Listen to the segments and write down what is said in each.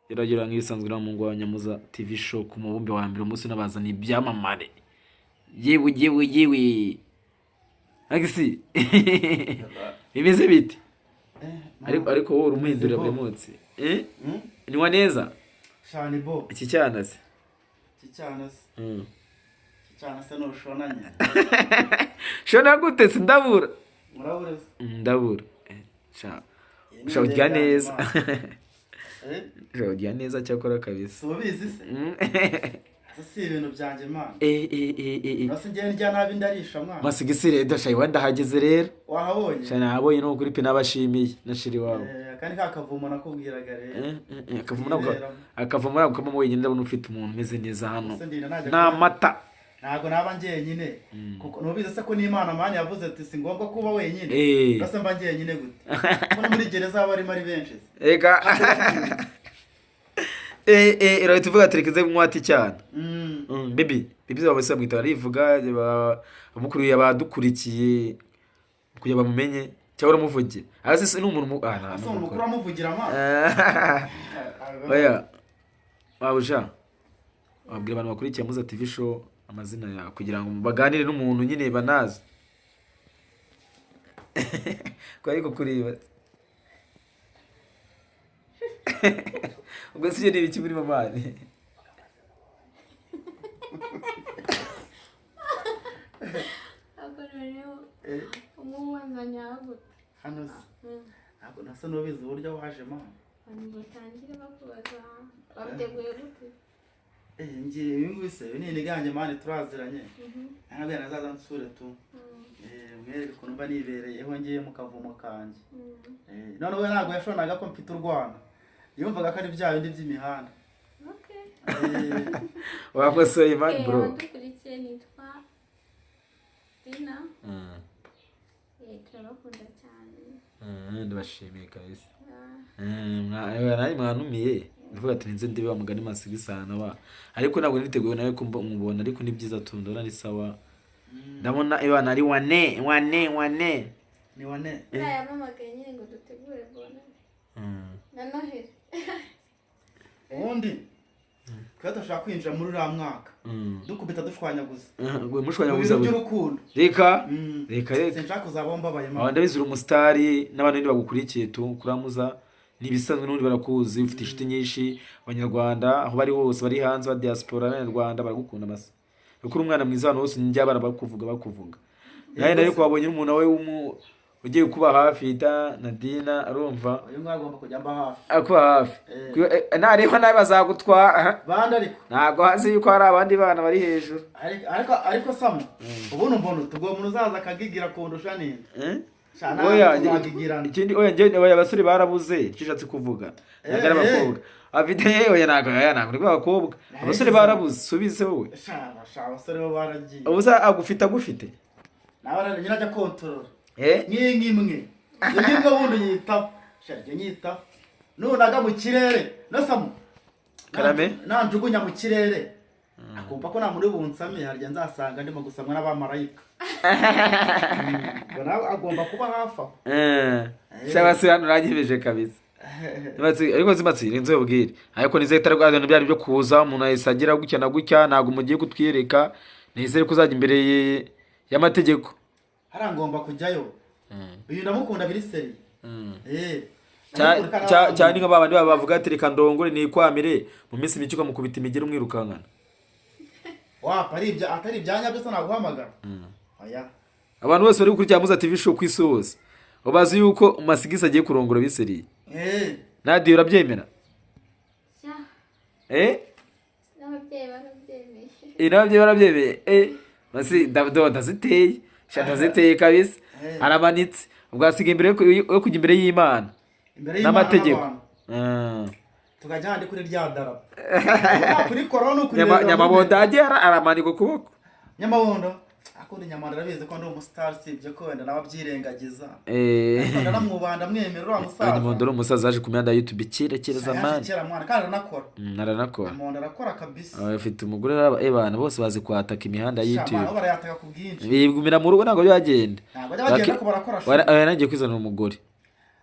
iragira nk'ibisanzwe na mungu wa Nyamuza TV show ku mubumbe wa mbere umunsi nabazaniye ibyamamare yewe agisi bimeze bite ariko wowe urumuhindurira buri munsi niwa neza shani bo iki cyana se n'urushonanye shona gute se ndabura ndabura urya neza urya neza cyakora kabisa ubizi se si ibintu byanjye mana nasi ngiye ndya nabi ndarisha mwana masigisire dashayi wenda hageze rero wahabonye cyane nahabonye no kuri pe nabashimiye nashiri wawe kandi kakavumo nakubwiraga rero akavumo nako kama wenyine ndabona ufite umuntu umeze neza hano na mata ntago naba njyenyine kuko nubize se ko n'Imana mani yavuze ati si ngombwa kuba wenyine base mba njyenyine gute ko muri gereza barimo ari benshi ega ero tuvuga terekeze mwati cyane bibi babase bamwita arivuga abamukuru yabadukurikiye kugira bamumenye cyangwa umuvugira arase ni umuntu mukuru amuvugira ma oya wabusha wabwira abantu bakurikiye Nyamuza TV show amazina yawe kugira ngo baganire n'umuntu nyine banazi ko ariko kuriba ubwo sije ni ibiki muri mamani hano ntabwo nasa n'ubizi uburyo waje ma batangire bakubaza babiteguye gute ngiye bingwise ni niganje mani turaziranye ntabwo nazaza nsure tu mwereke ukuntu mba nibereyeho ngiye mu kavumo kanje none we ntabwo yashonaga ko mfite urwana yumvaga ko ari bya bindi by'imihanda wakosoye man bro dukurikiye nitwa Dina turabakunda cyane ndabashimiye kabisa nawe mwanumiye ndavuga ati nze ndibe bamugani masigisana wa ariko ntabwo niteguye nawe ko mubona ariko ni byiza tundora ni sawa ndabona ibana ari wane ni wane yamamagaye nyine ngo dutegure bona na Noheli ubundi twe dushaka kwinjira muri uriya mwaka dukubita dushwanyaguza mushwanyaguza by'urukundo reka sinshaka kuzaba mbabaye mama ndabizira umusitari n'abandi bagukurikiye tu kuramuza nibisanzwe n'undi barakuzi ufite inshuti nyinshi abanyarwanda aho bari hose bari hanze ba diaspora n'abanyarwanda baragukunda masa ukuri umwana mwiza hano hose njya bakuvuga nayo ko wabonye umuntu we ugiye kuba hafi da Nadina arumva uyu mwagomba kujya mba hafi akuba hafi nareba nawe bazagutwara bandi ariko ntago hazi yuko hari abandi bana bari hejuru ariko Samu ubuno mbono tugomba uzaza akagigira kundusha nini oya ikindi oya abasore barabuze cishatse kuvuga nagara abakobwa afite oya ntago ni abakobwa abasore barabuze subize wowe abasore bo baragiye ubuza agufite nawe nyirajya control nk'imwe bundi yitaho sharje nyitaho nunaga mu kirere no Samu karame nanjugunya mu kirere akumva ko nta muri bunsame harya nzasanga ndimo gusamwa n'abamarayika nawe agomba kuba hafi aho shabase hano rangibeje kabisa ariko zimatsi inzo yobwire ariko nizeta rwanda byari byo kuza umuntu ayisagira gutya na gutya ntago mugiye kutwiyereka nizere kuzajya imbere y'amategeko harangomba kujyayo uyu ndamukunda biri seri cyane nka babandi bavuga ati reka ndongore ni kwamire mu minsi mike ukamukubita imigero umwirukankana atari ibyanya byose naguhamagara oya abantu bose bari gukurikira Nyamuza TV show ku isi hose babazi yuko Masigisi agiye kurongora biseri Nadia urabyemera n'ababyeyi barabyemeye masi Davido ndaziteye ndaziteye kabisa aramanitse ubwo asigaye imbere yo kujya imbere y'Imana n'amategeko tukajya handi kuri rya darapo kuri korona kuri Nyamabondo agera aramanika ukuboko Nyamabondo akunda Nyamanda arabizi ko ndi umustar sibye ko wenda nababyirengagiza naramubanda mwemera uriya musaza Nyamabondo ari umusaza aje ku mihanda ya YouTube kera zamani kera mwana kandi aranakora Nyamabondo arakora kabisa afite umugore ebana bose bazi kwataka imihanda ya YouTube abantu barayataka ku bwinshi bigumira mu rugo ntabwo byagenda ntabwo byagenda ko barakora nagiye kwizana umugore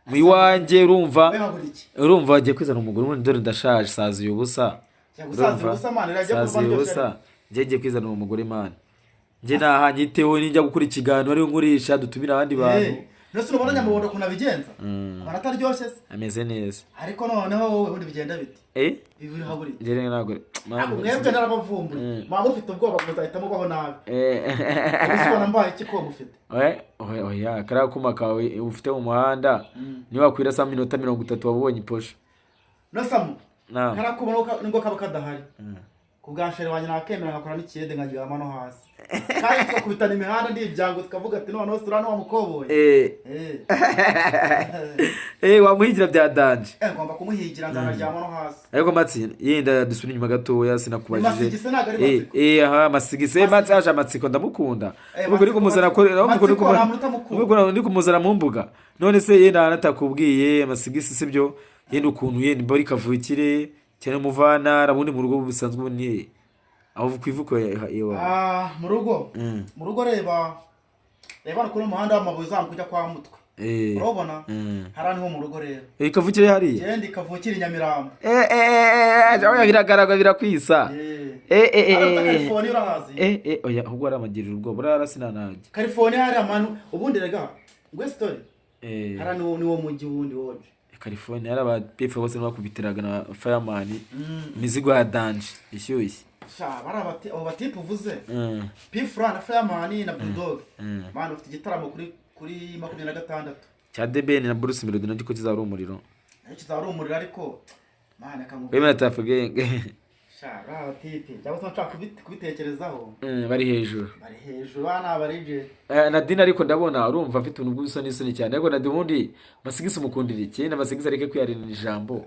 mu iwanjye urumva we habura iki urumva wagiye kwizana umugore ubundi dore ndashaje saziye ubusa yagusaza ubusa mana irajya saziye kuva ubusa ngiye kwizana umugore imana njye nahanyiteho nijya gukora ikiganiro ariyo nkurisha dutumira abandi bantu nose urabona nyamubondo ukuntu abigenza abana ataryoshye se ameze neza ariko noneho wowe ubundi bigenda bite bibiri habura iki njye ntabwo mwebwe narabavumbuye mwaba mufite ubwoba muzahita mubaho nabi ubusibona mbaye iki ko mufite oya kariya kuma kawe ufite mu muhanda niba wakwira saa minota 30 wabonye iposha nosamu kariya kuma nibwo kaba kadahari ku bwa shere wanjye nakemera ngakora n'ikiyede nkaryama no hasi kandi tukakubitana imihanda ndibyango tukavuga ati noneho sura no wamukoboye wamuhigira bya danje ngomba kumuhigira nzanaryama no hasi ariko matsi yenda dusubira inyuma gatoya sinakubajije masigise ntago ari matsiko aha masigise matsi aje amatsiko ndamukunda ubwo uri kumuzana uri kumuzana mu mbuga none se yenda anatakubwiye amasigise sibyo yenda ukuntu yenda mbari kavukire cyane muvana rabundi mu rugo busanzwe ubuni aho kwivuko yewa mu rugo reba no kuri umuhanda w'amabuye zangu kujya kwa mutwe urabona harani ho mu rugo rero kavukire hari yendi kavukire Nyamirambo aho biragaragara birakwisa California urahazi oya ahubwo ari amagiriro ubwo burara sinanaje California hari amanu ubundi rega ngwe story harani wo mujyi wundi woje California yaraba pefe bose bakubitiraga na fireman imizigo ya danje ishyushye barabati abo batipe uvuze Pifra na fireman na bulldog man ufite igitaramo kuri 26 cya DBN na Bruce Melody nacyo kizari umuriro ariko man akamuvuga wemera tafugenge shara batipe cyangwa se nshaka kubitekerezaho bari hejuru bana barije Nadine ariko ndabona urumva afite ubuntu bw'isoni cyane ariko Nadine ubundi masigisi mukundira iki na masigisi areke kwiyarira ijambo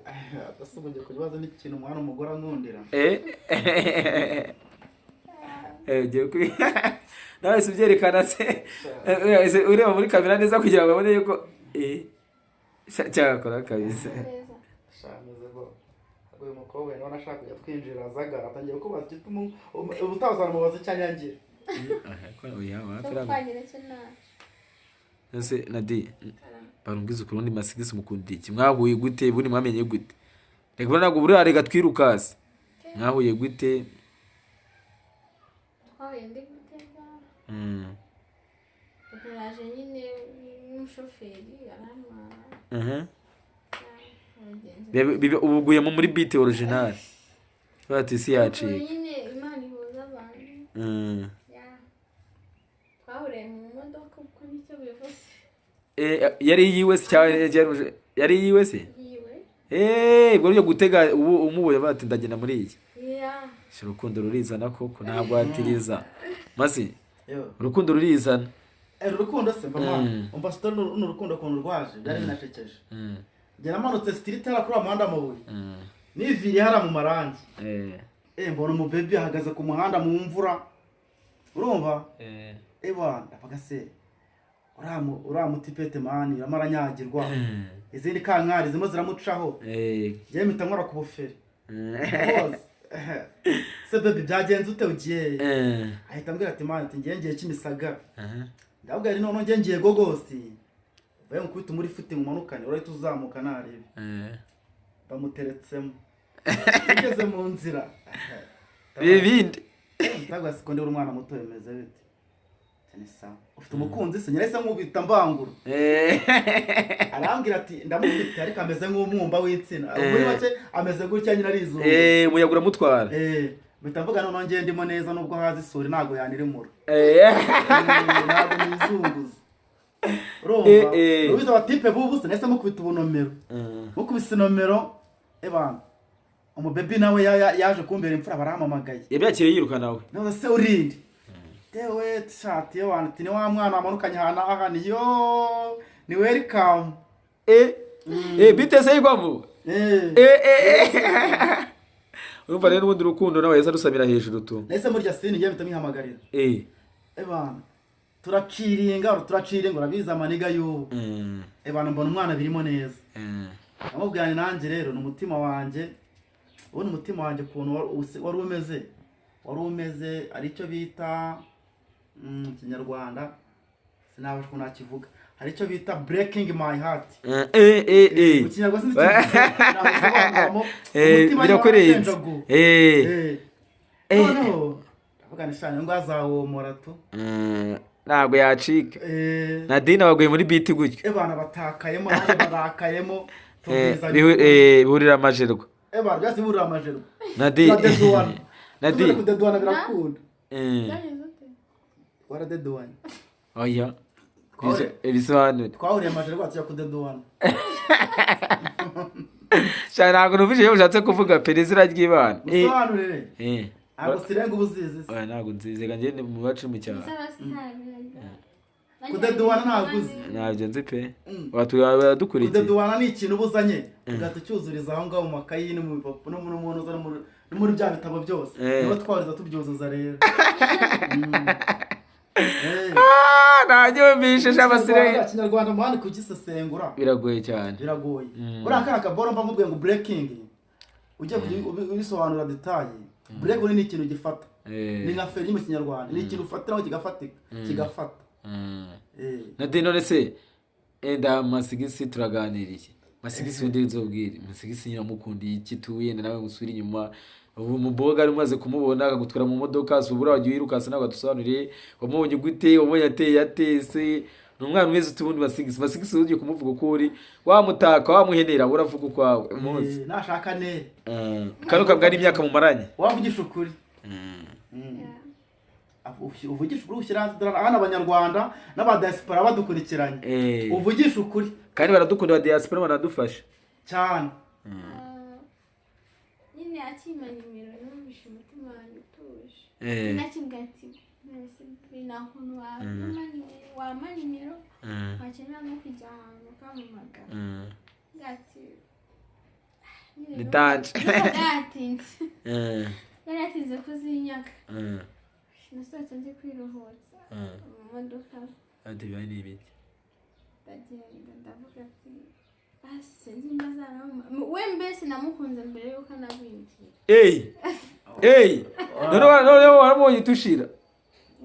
asubuje kubaza n'ikintu umwana umugore ankundira nawe se byerekana se ureba muri kamera neza kugira ngo babone yuko cyakora kabisa uyu mukobwa niba nashaka kujya twinjira azaga atangiye kubaza igituma ubutazana mubaza icyanyangira nase Nadi barumbiza ukurundi masigisi mukundira iki mwahuye gute buri mwamenye gute reka bura ntabwo buri arega twirukase mwahuye gute twahuye ndi gutega turaje nyine n'umushoferi arantwara ubuguyemo muri beat original bati si yacika nyine Imana ihuza abantu twahuriye mu modoka kuko nicyo bivuze yari yiwe se cyangwa yari yiwe se ubwo ryo gutega umubuye bati ndagenda muri iyi urukundo rurizana koko ntabwo atiriza masi urukundo rurizana urukundo se mama umva story n'urukundo kuntu rwaje byari binashekeje njye namanutse street hara kuri amahanda amabuye niviri hara mu marangi mbona umubebe ahagaze ku muhanda mu mvura urumva bwana ndavuga se uramutipete mani yamaranyagirwa izindi kankari zimwe ziramucaho njye mpita nkora ku buferi se bebe byagenze ute ugiye ahita ambwira ati mani ngiye Kimisagara ndabwira ari none ngiye gogosi baye mukubita muri futi mu manukane urahita uzamuka narebe bamuteretsemo tugeze mu nzira bibindi ndabwira siko ndi umwana muto yemeze bite nisa ufite umukunzi se nyirese nkubita mbangura arambwira ati ndamufite ariko ameze nk'umwumba w'insina muri make ameze gutya nyina arizo muyagura mutwara mpita mvuga none ngiye ndimo neza nubwo hazi isuri ntago yaniremura ntabwo nizunguza urumva ubiza abatipe b'ubusa nahise mukubita ubunomero mukubise inomero ebana umubebi nawe yaje kumbera imfura barahamamagaye yabyakiriye yiruka nawe none se urindi tewe tshati y'abantu ati ni wa mwana wamanukanye ahantu aha ni welcome bite se yigwamo urumva rero n'ubundi rukundo nawe yasa rusabira hejuru tu nahise murya sini ngiye mpita mwihamagarira ebana turaciringa urabiza amaniga y'ubu ebana mbona umwana birimo neza namubwirane nanjye rero ni umutima wanjye ubona umutima wanjye ukuntu wari umeze aricyo bita mu Kinyarwanda sinabasha kunakivuga hari icyo bita breaking my heart. Mu kinyarwanda sinzi namusobanuramo umutima birakurenze. Noneho ndavuga nishanye ngo azawomora tu. Ntabwo yacika. Nadine waguye muri beat gutyo. Bana batakayemo naje barakayemo. Bihurira amajerwa. Bana byose bihurira amajerwa. Nadine kudeduana birakunda. Waradeduana. Oya. Ibisobanuro. Twahuriye amajerwa tujya kudeduana. Cyane ntabwo numvise ushatse kuvuga perezida ry'Imana. Musobanurire. Ntabwo sirenga ubuzizi. Ntabwo nzize ngende mu bacu mu cyaro. Kudeduana ntabwo uzi. Ntabyo nzi pe. Baradukurikiye. Kudeduana ni ikintu ubuzanye ugahita ucyuzuriza aho ngaho mu makayi no mu bipapuro no mu muntu uza no muri bya bitabo byose. Niba twariza tubyuzuza rero. Najye mbishije abasire. Kinyarwanda mwana kugisesengura. Biragoye cyane. Biragoye. Uraka akaboro mba nkubwiye ngo breaking. Ujye kubisobanura detail. Break ni ikintu gifata. Ni nka feri mu kinyarwanda. Ni ikintu ufatiraho kigafatika. Kigafata. Nadine none se enda Masigisi turaganiriye. Masigisi wende nzobwire. Masigisi nyiramukundiye iki tuyenda nawe gusubira inyuma. Ubu muboga ari umaze kumubona akagutwara mu modoka subura wagiye wirukasa nawe gadusobanuriye wamubonye gute wamubonye yatese n'umwana umeze utubundi Masigisi ugiye kumuvuga uko uri wamutaka wamuhenera uravuga ukwawe umunsi nashaka ne kano kabwa imyaka mu maranye wavugisha ukuri uvugisha ukuri ushyira hano abanyarwanda n'abadiaspora badukurikiranye uvugisha ukuri kandi baradukunda abadiaspora banadufasha cyane. Nyine akimana nimero numvishe umutima wanjye utuje. Nakimgati nese binahunu wa nimero wakemera no kujya ahantu kamumagara. Gati Nitanje. Gatinze. Yari yatinze kuzinyaka. Nasohotse nzi kwiruhutsa mu modoka. Ati bani ibiki. Ndagenda ndavuga ati basi nzimazana we mbese namukunze mbere yuko nabinjira. None warabonye tushira.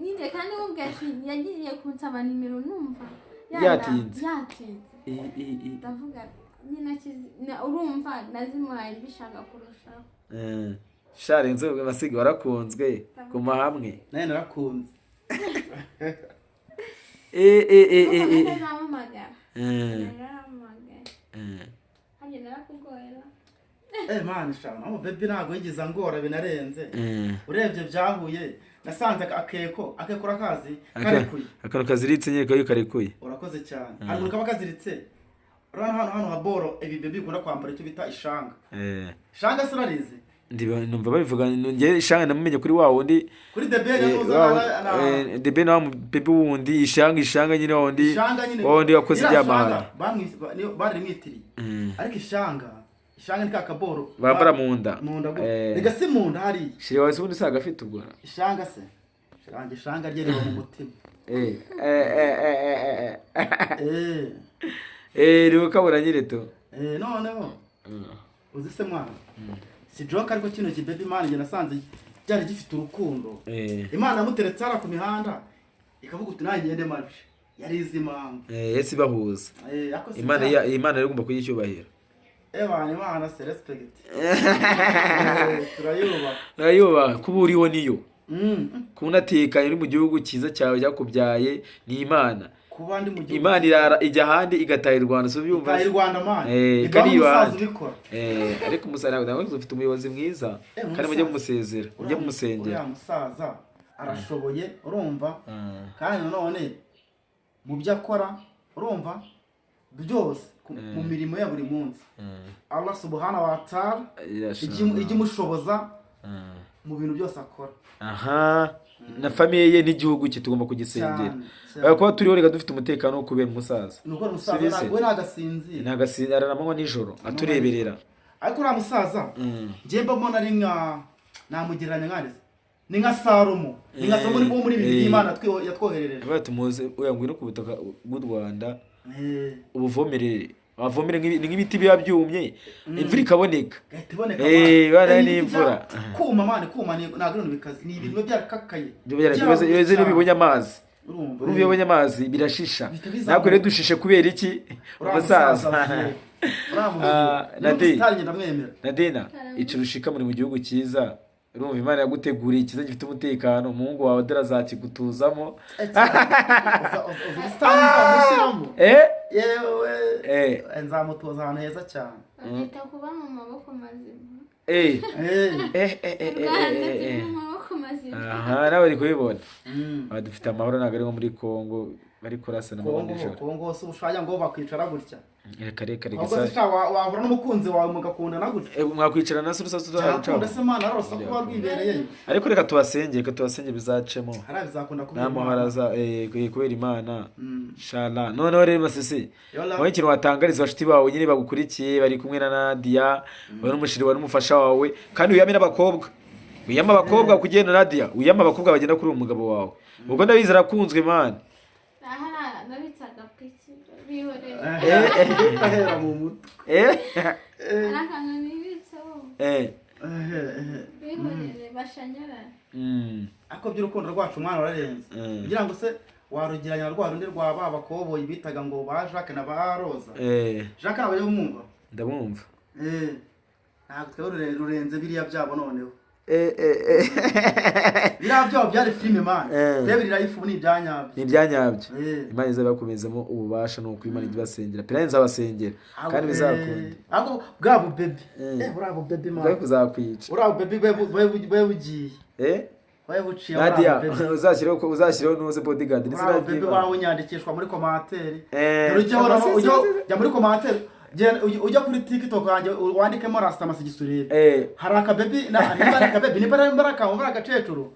Ninde kandi ubwati yagiye kunsaba nimero numva. Yatinze. Ndavuga nyina urumva nazimuhaye mbishaka kurushaho. Sharenze Masigi warakunzwe kuma hamwe. Naye narakunze. Hanje narakugorera. Man shama amo baby nago yigiza ngora binarenze. Urebye byahuye nasanze akekora kazi karekuye. Akano kaziritse nyeko yukarekuye. Urakoze cyane. Ari kaba kaziritse. Urana hano haboro ebi baby kunda kwambara icyo bita ishanga. Ishanga surarize. Numva babivuga nge ishanga namumenye kuri wa wundi kuri debe na baby wundi ishanga nyine wundi wakoze by'amahara bari mwitiri ariko ishanga ni kakaboro bambara munda rigasi munda hari shiri wese ubundi saga afite ubwo ishanga se ishanga ryereba mu mutima rero kabura nyireto noneho uzise mwana si joke ariko kino kibaby man nge nasanze cyari gifite urukundo Imana yamuteretse ara ku mihanda ikavuga uti naye ngende marushe yari izimanga yesi bahuza Imana yari gomba kuyicyubahira Imana se respect turayuba kuburiho niyo kunatekanye uri mu gihugu cyiza cyawe cyakubyaye ni Imana kubandi mu gihugu Imana irara ijya handi igataha Rwanda so byumva i Rwanda man ariko umusara ntabwo ufite umuyobozi mwiza kandi mujye mumusezera mujye mumusengera uriya musaza arashoboye urumva kandi none mu byo akora urumva byose mu mirimo ya buri munsi Allah subhanahu wa ta'ala igimushoboza mu bintu byose akora na famille ye n'igihugu cye tugomba kugisengera kuba turiho reka dufite umutekano wo kubera umusaza nuko umusaza we nagasinzira aramanywa nijoro atureberera ariko uriya musaza ngiye mbona ari namugereranya nkarize ni nka Salomo ni muri Bibiliya Imana yatwoherereje batumuze uyangwira ku butaka bw'u Rwanda ubuvomerere avomere nk'ibiti biba byumye imvura ikaboneka bana n'imvura kuma ntabwo bikaze ni ibintu byarakakaye byose n'ibibonye amazi urumva iyo ubonye amazi birashisha Bihita bizamuka. ntabwo rero dushishe kubera iki umusaza Nadina iciro ushika muri mu gihugu cyiza urumva Imana yaguteguriye icyiza gifite umutekano umuhungu wawe dore azakigutuzamo yewe nzamutuza ahantu heza cyane bagahita kuba mu maboko mazima mu maboko mazima aha nawe uri kubibona dufite amahoro ntabwo ari nko muri Kongo bari kurasana mu nijoro Kongo hose ushaya ngo bakwicara gutya reka ahubwo se wahura n'umukunzi wawe mugakundana gutya mwakwicarana se urusasu cyakunda se Mana arose kuba rwibereye ariko reka tubasenge bizacemo hariya bizakunda kuba n'amaharaza kubera Imana shala noneho rero Masisi wowe ikintu watangariza abashuti bawe nyine bagukurikiye bari kumwe na Nadia wowe n'umushiri wawe n'umufasha wawe kandi wiyame n'abakobwa kugenda na Nadia wiyame abakobwa bagenda kuri uwo mugabo wawe ubwo ndabizi arakunzwe Imana nabitsaga piki bihorera ahera mu mutwe akantu nibitseho bihorere bashanyara ako by'urukundo rwacu umwana wararenze kugira ngo se warugiranya rwa rundi rwa ba bakoboyi bitaga ngo ba Jacques na ba Roza Jacques nawe yumva ndamwumva ntabwo twebwe rurenze biriya byabo noneho biriya byabo byari filime man twebwe rirayifu ni ibyanyabyo Imana izabakomezamo ububasha nuko Imana ibasengera pera nzabasengera kandi bizakunda ahubwo bwabo baby bravo baby man bwo kuzakwica bravo baby bugiye buciye Nadia uzashyireho nuze bodyguard bravo baby wawe unyandikishwa muri commentaire ujya muri commentaire ujya kuri TikTok yanjye wandikemo Rasta Sigisurire hari akabebi niba ari agacecuru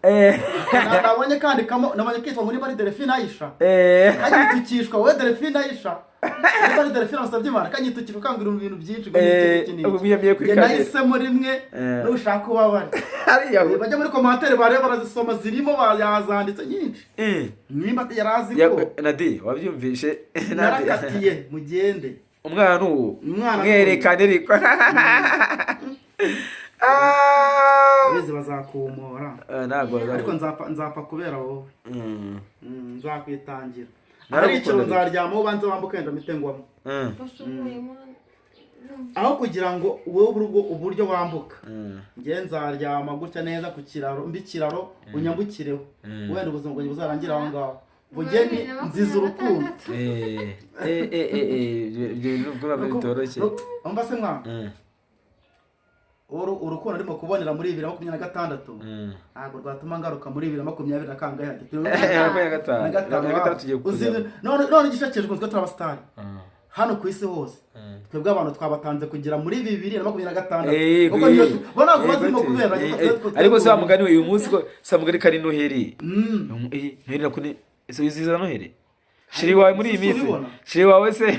nabonye kandikamo nabonye kitwa ngo niba ari Delphine Aisha kanyitukishwa wowe Delphine Aisha niba ari Delphine wasabye Imana kanyitukishwa kangira ibintu byinshi nahisemo rimwe nushaka ubabare bajya muri commentaire bareba barazisoma zirimo yazanditse nyinshi nimba yarazi ko Nadia wabyumvishe narakatiye mugende umwana uwo mwerekane ariko wese bazakumora ariko nzapfa kubera wowe nzakwitangira ari icyo nzaryamaho banze wambuka enda mitengwamo aho kugira ngo wowe uburyo wambuka ngiye nzaryama gutya neza ku kiraro unyambukireho wenda ubuzima bwanjye buzarangira aho ngaho bugeni nziza urukundo bitoroshye umva se mwana urukundo arimo kubonera muri 2026 ntabwo rwatuma ngaruka muri 2020 kangahe none igishakejwe twe turabastari hano ku isi hose twebwe abantu twabatanze kugira muri 2026 ubwo niyo bona ko bazimo kubera ariko se bamugani uyu munsi ko samugari kari Noheri Noheri nakone ese wiziza Noheri shiri wawe muri iyi minsi shiri wawe se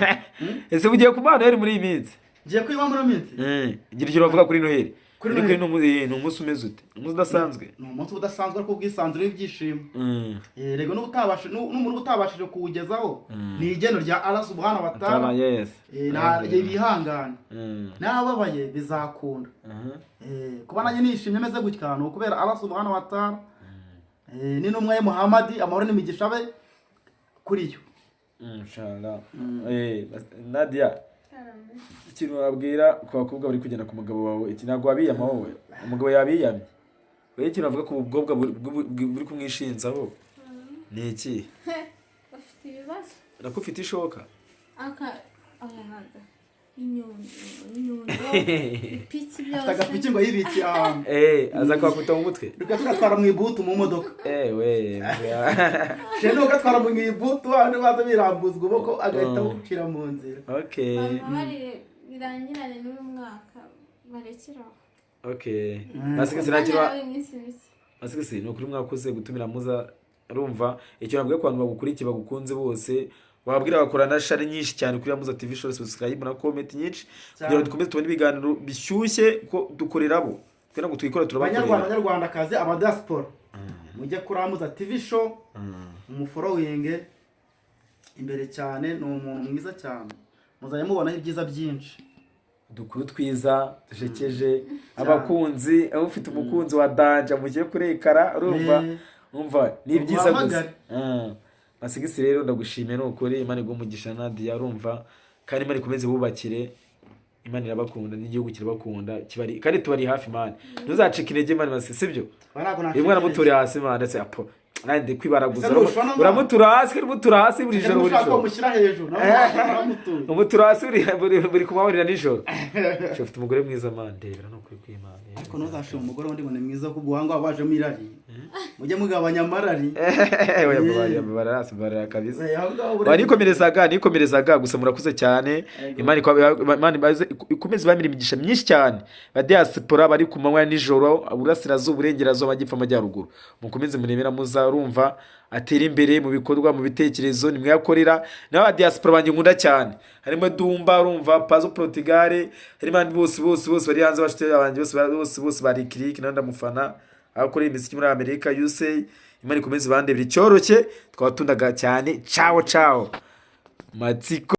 ese ugiye kumana Noheri muri iyi minsi ngiye kwiba muri minsi gira icyo bavuga kuri Noheri ni umunsi umeze ute umunsi udasanzwe ni umunsi udasanzwe ariko ubwisanzure w'ibyishimo rego n'umuntu utabashije kuwugezaho ni igeno rya Allah subhanahu wa ta'ala bihangana n'ababaye bizakunda kuba nanjye nishimye meze gutya no kubera Allah subhanahu wa ta'ala ni n'umwe Muhammad amahoro n'imigisha be kuri yo inshallah Nadia ikintu wabwira ku bakobwa bari kugenda ku mugabo wawe iki ntabwo wabiyama wowe umugabo yabiyamye wewe ikintu avuga ku bwobwa buri kumwishinzaho ni iki bafite ibibazo nako ufite ishoka inyundo ipiki byose agapiki ngo yibiki aza kwakuta mu mutwe tugatwara mu ibutu mu modoka sheno gatwara mu ibutu abantu baza birambuzwa uboko agahita bucira mu nzira birangirane n'uyu mwaka barekeraho masikisi ni ukuri mwakoze gutumira muza urumva icyo nabwiye ku bantu bagukurikiye bagukunze bose wabwira bakora na share nyinshi cyane kuri Muza TV show, subscribe na comment nyinshi kugira ngo dukomeze tubone ibiganiro bishyushye ko dukorerabo kugira ngo tuyikora turabakorera abanyarwanda kaze aba diaspora mujye kuri Muza TV show umufollowing imbere cyane ni umuntu mwiza cyane muzanye mubona ibyiza byinshi dukuru twiza dushekeje abakunzi aho ufite umukunzi wa danja mugiye kurekara urumva umva ni byiza gusa Masigisi rero ndagushimiye nukuri, Imana iguhe umugisha Nadia urumva, kandi Imana ikomeze bubakire, Imana irabakunda n'igihugu kirabakunda kibari, kandi tubari hafi Imana, ntuzacike intege Imana Masigisi sibyo, uyu mwana muture hasi Imana ndetse apo nande kwibaraguza uramutura hasi buri joro mushyira hejuru umutura hasi buri kumahurira nijoro. Ufite umugore mwiza Imana, ndebera no kuri kw'Imana, ariko ntuzashima umugore wundi ngo ni mwiza kuko ubuhanga wabajemo irari, mujye mugabanya amarari. Barara kabisa. Nikomerezaga gusa murakuze cyane, Imana ikomeze bamira imigisha myinshi cyane, ba diaspora bari ku manywa nijoro, Burasirazuba, Burengerazuba, Amajyepfo, Amajyaruguru, mukomeze murebera muza urumva atera imbere mu bikorwa mu bitekerezo nimwe yakorera. N'aba diaspora banjye nkunda cyane, harimo Dumba urumva, Pazo Portugal, harimo bose bari hanze, bashite abanjye bose bari click nanda mufana abakoreye imiziki muri Amerika USA. Imana ikomeze bandebera icyoroshye, twabatundaga cyane. Ciao Matsiko.